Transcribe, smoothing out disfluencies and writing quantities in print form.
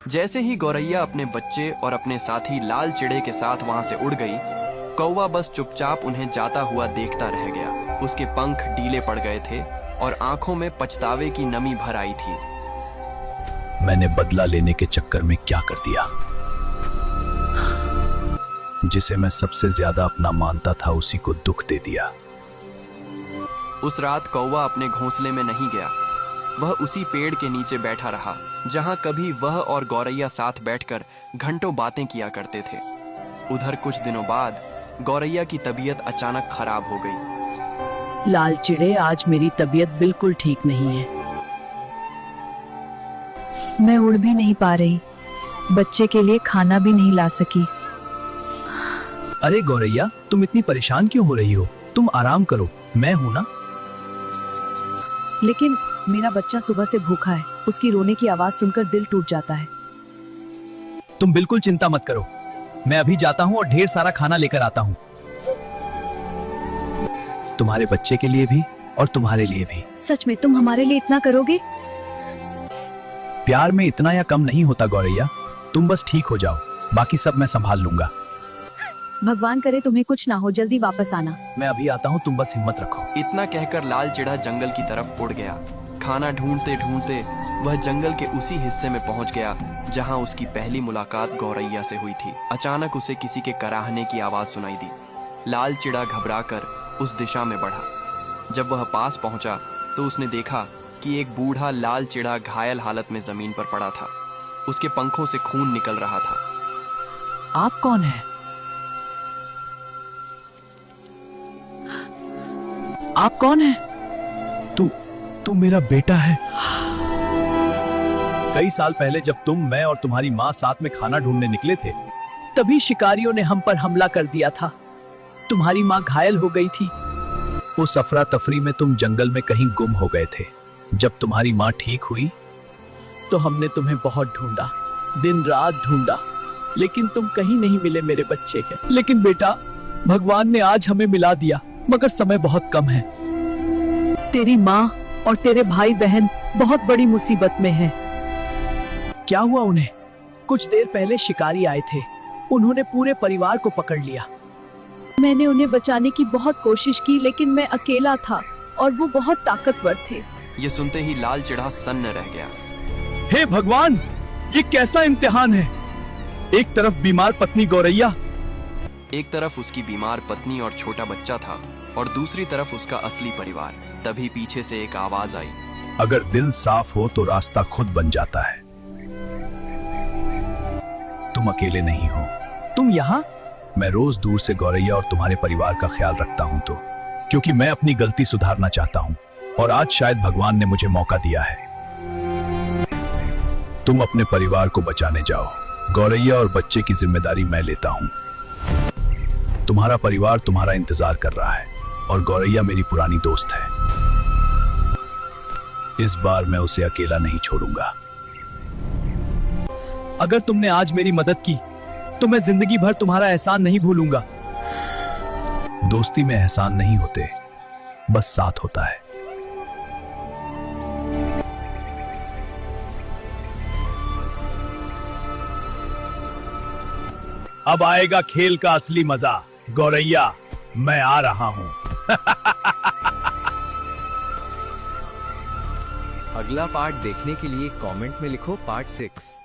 जैसे ही गौरैया अपने बच्चे और अपने साथी लाल चिड़े के साथ वहां से उड़ गई, कौवा बस चुपचाप उन्हें जाता हुआ देखता रह गया। उसके पंख ढीले पड़ गए थे और आंखों में पछतावे की नमी भर आई थी। मैंने बदला लेने के चक्कर में क्या कर दिया? जिसे मैं सबसे ज्यादा अपना मानता था उसी को दुख दे दिया। उस रात कौवा अपने घोंसले में नहीं गया। वह उसी पेड़ के नीचे बैठा रहा जहां कभी वह और गौरैया साथ बैठकर घंटों बातें किया करते थे। उधर कुछ दिनों बाद गौरैया की तबीयत अचानक खराब हो गई। लाल चिड़े, आज मेरी तबीयत बिल्कुल ठीक नहीं है। मैं उड़ भी नहीं पा रही, बच्चे के लिए खाना भी नहीं ला सकी। अरे गौरैया, तुम इतनी परेशान क्यों हो रही हो? तुम आराम करो, मैं हूं ना। लेकिन मेरा बच्चा सुबह से भूखा है, उसकी रोने की आवाज सुनकर दिल टूट जाता है। तुम बिल्कुल चिंता मत करो, मैं अभी जाता हूं और ढेर सारा खाना लेकर आता हूं। तुम्हारे बच्चे के लिए भी और तुम्हारे लिए भी। सच में तुम हमारे लिए इतना करोगे? प्यार में इतना या कम नहीं होता गौरैया, तुम बस ठीक हो जाओ, बाकी सब मैं संभाल लूंगा। भगवान करे तुम्हें कुछ ना हो, जल्दी वापस आना। मैं अभी आता हूं, तुम बस हिम्मत रखो। इतना कहकर लाल चिड़ा जंगल की तरफ उड़ गया। खाना ढूंढते ढूंढते वह जंगल के उसी हिस्से में पहुंच गया जहां उसकी पहली मुलाकात गौरैया से हुई थी। अचानक उसे किसी के कराहने की आवाज सुनाई दी। लाल चिड़ा घबराकर उस दिशा में बढ़ा। जब वह पास पहुंचा तो उसने देखा कि एक बूढ़ा लाल चिड़ा घायल हालत में जमीन पर पड़ा था। उसके पंखों से खून निकल रहा था। आप कौन हैं? आप कौन हैं? तू मेरा बेटा है। कई साल पहले जब तुम, मैं और तुम्हारी माँ साथ में खाना ढूंढने निकले थे, तभी शिकारियों ने हम पर हमला कर दिया था। तुम्हारी माँ घायल हो गई थी। उस अफरा तफरी में तुम जंगल में कहीं गुम हो गए थे। जब तुम्हारी माँ ठीक हुई तो हमने तुम्हें बहुत ढूंढा, दिन रात ढूंढा, लेकिन तुम कहीं नहीं मिले मेरे बच्चे के। लेकिन बेटा, भगवान ने आज हमें मिला दिया, मगर समय बहुत कम है। तेरी माँ और तेरे भाई बहन बहुत बड़ी मुसीबत में हैं। क्या हुआ उन्हें? कुछ देर पहले शिकारी आए थे, उन्होंने पूरे परिवार को पकड़ लिया। मैंने उन्हें बचाने की बहुत कोशिश की, लेकिन मैं अकेला था और वो बहुत ताकतवर थे। ये सुनते ही लाल चिड़ा सन्न रह गया। हे भगवान, ये कैसा इम्तिहान है? एक तरफ बीमार पत्नी गौरैया, एक तरफ उसकी बीमार पत्नी और छोटा बच्चा था और दूसरी तरफ उसका असली परिवार। तभी पीछे से एक आवाज आई। अगर दिल साफ हो तो रास्ता खुद बन जाता है। तुम अकेले नहीं हो। तुम यहाँ? मैं रोज दूर से गौरैया और तुम्हारे परिवार का ख्याल रखता हूँ, तो क्योंकि मैं अपनी गलती सुधारना चाहता हूँ और आज शायद भगवान ने मुझे मौका दिया है। तुम अपने परिवार को बचाने जाओ। गौरैया और बच्चे की जिम्मेदारी मैं लेता हूँ। तुम्हारा परिवार तुम्हारा इंतजार कर रहा है और गौरैया मेरी पुरानी दोस्त है। इस बार मैं उसे अकेला नहीं छोड़ूंगा। अगर तुमने आज मेरी मदद की तो मैं जिंदगी भर तुम्हारा एहसान नहीं भूलूंगा। दोस्ती में एहसान नहीं होते, बस साथ होता है। अब आएगा खेल का असली मजा। गौरैया, मैं आ रहा हूं। अगला पार्ट देखने के लिए कमेंट में लिखो पार्ट 6।